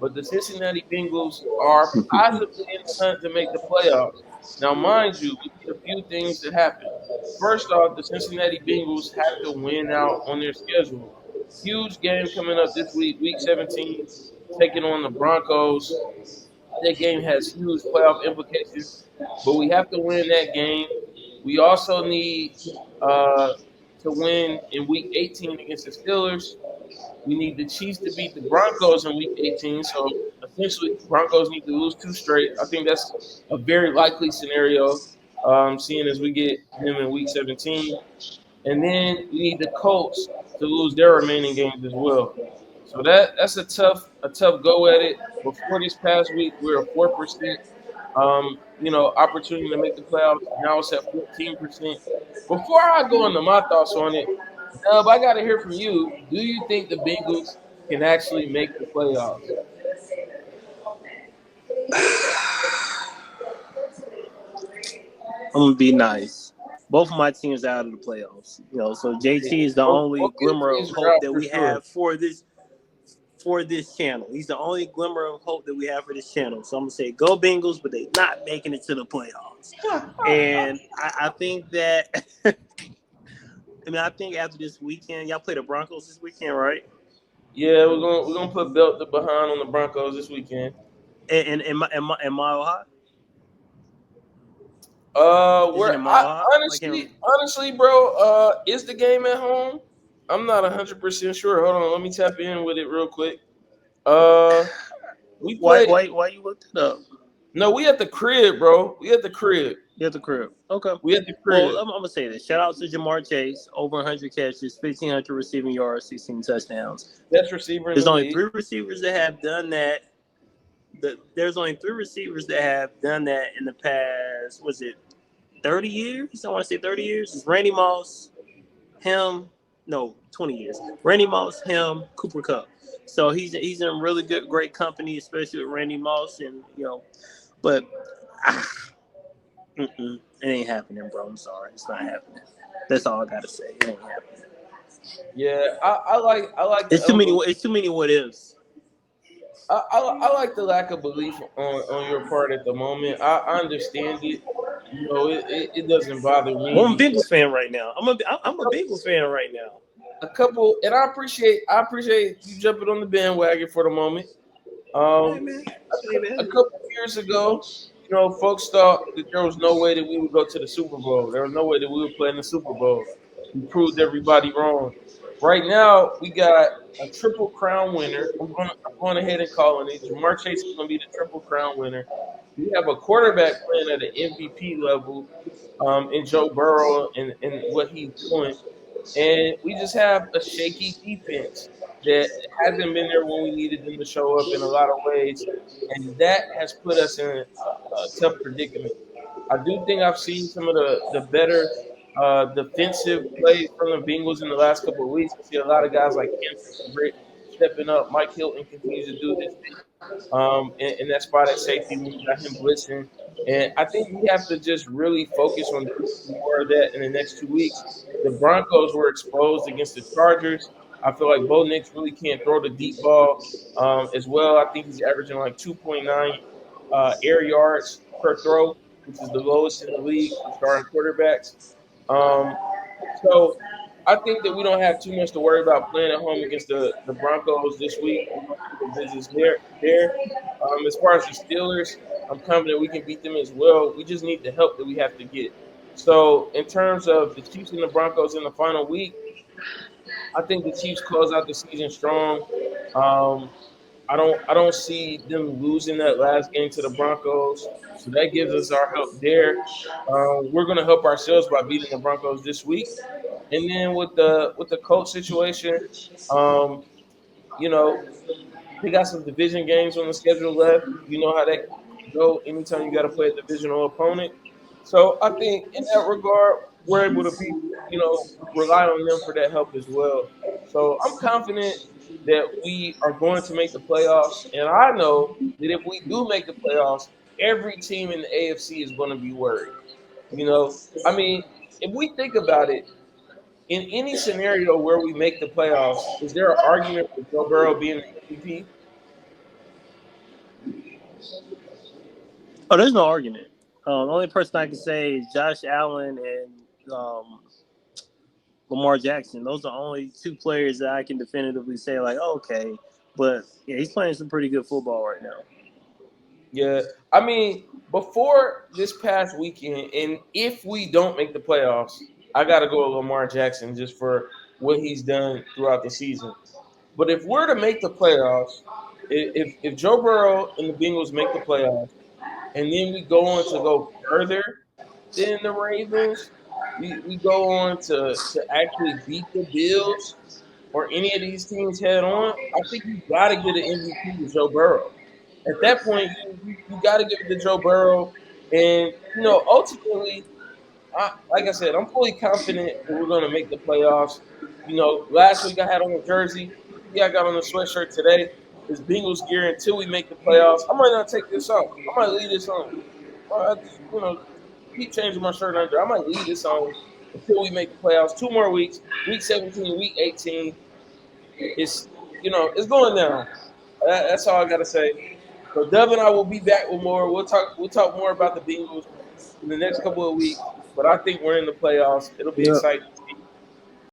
but the Cincinnati Bengals are possibly in the hunt to make the playoffs. Now, mind you, we need a few things to happen. First off, the Cincinnati Bengals have to win out on their schedule. Huge game coming up this week, week 17, taking on the Broncos. That game has huge playoff implications, but we have to win that game. We also need uh, to win in week 18 against the Steelers. We need the Chiefs to beat the Broncos in week 18. So essentially, Broncos need to lose two straight. I think that's a very likely scenario, seeing as we get them in week 17. And then we need the Colts to lose their remaining games as well. So that's a tough go at it. Before this past week, we were 4%, opportunity to make the playoffs. Now it's at 14%. Before I go into my thoughts on it, Dub, I got to hear from you. Do you think the Bengals can actually make the playoffs? I'm gonna be nice. Both of my teams are out of the playoffs. So JT is the only Both your glimmer of teams are hope out that for we sure. have for this channel. He's the only glimmer of hope that we have for this channel. So I'm gonna say go Bengals, but they're not making it to the playoffs. And I think that I think after this weekend, y'all play the Broncos this weekend, right? Yeah, we're gonna put belt to behind on the Broncos this weekend. And Mile High? Is it Where in I Mile High? I can't remember. honestly, bro, is the game at home? I'm not 100% sure. Hold on, let me tap in with it real quick. Uh, we Why play. why why you looked it up? No, we at the crib, bro. We at the crib. You at the crib. Okay. We at the Well, crib. I'm gonna say this. Shout out to Jamar Chase, over 100 catches, 1,500 receiving yards, 16 touchdowns. Best receiver in There's the only league. three receivers that have done that. There's only three receivers that have done that in the past. Was it 30 years? I want to say 30 years. It's Randy Moss, him. No, 20 years. Randy Moss, him, Cooper Cup. So he's in really great company, especially with Randy Moss, and but. It ain't happening, bro. I'm sorry, it's not happening. That's all I gotta say. It ain't happening. Yeah, I like the It's too many. unbelief. It's too many what ifs. I like the lack of belief on your part at the moment. I understand it. It doesn't bother me Well, I'm a because Bengals fan right now. I'm a Bengals fan right now. a couple, and I appreciate you jumping on the bandwagon for the moment. Hey Um, man. Hey a man. couple years ago, folks thought that there was no way that we would go to the Super Bowl. There was no way that we would play in the Super Bowl. We proved everybody wrong. Right now, we got a triple crown winner. I'm going ahead and calling it. Jamar Chase is going to be the triple crown winner. We have a quarterback playing at an MVP level, in Joe Burrow and what he's doing. And we just have a shaky defense that hasn't been there when we needed them to show up in a lot of ways. And that has put us in a tough predicament. I do think I've seen some of the better defensive plays from the Bengals in the last couple of weeks. I see a lot of guys like Kenton Britt stepping up. Mike Hilton continues to do his thing in that spot at safety when we got him blitzing. And I think we have to just really focus on doing more of that in the next 2 weeks. The Broncos were exposed against the Chargers. I feel like Bo Nix really can't throw the deep ball as well. I think he's averaging like 2.9 air yards per throw, which is the lowest in the league for starting quarterbacks. Um, so I think that we don't have too much to worry about playing at home against the Broncos this week. We're going to keep the business there. As far as the Steelers, I'm confident we can beat them as well. We just need the help that we have to get. So in terms of the Chiefs and the Broncos in the final week, I think the Chiefs close out the season strong. Um, I don't see them losing that last game to the Broncos, so that gives us our help there. We're going to help ourselves by beating the Broncos this week. And then with the coach situation, um, you know, they got some division games on the schedule left. You know how that can go anytime you got to play a divisional opponent. So I think in that regard, we're able to rely on them for that help as well. So I'm confident that we are going to make the playoffs. And I know that if we do make the playoffs, every team in the AFC is going to be worried. I mean, if we think about it, in any scenario where we make the playoffs, is there an argument for Joe Burrow being the MVP? Oh, there's no argument. The only person I can say is Josh Allen and Lamar Jackson. Those are the only two players that I can definitively say, like, oh, okay. But yeah, he's playing some pretty good football right now. Yeah, I mean, before this past weekend, and if we don't make the playoffs, I got to go with Lamar Jackson just for what he's done throughout the season. But if we're to make the playoffs, if Joe Burrow and the Bengals make the playoffs, and then we go on to go further than the Ravens, we go on to actually beat the Bills or any of these teams head on, I think you got to get an MVP to Joe Burrow. At that point, you got to give it to Joe Burrow. And, ultimately, like I said, I'm fully confident that we're going to make the playoffs. Last week I had on a jersey. Yeah, I got on a sweatshirt today. It's Bengals gear until we make the playoffs. I might not take this off. I might leave this on. I just, keep changing my shirt under. I might leave this on until we make the playoffs. 2 more weeks. Week 17, week 18. It's going down. That's all I got to say. So Dub and I will be back with more. We'll talk more about the Bengals in the next couple of weeks. But I think we're in the playoffs. It'll be Yeah. exciting.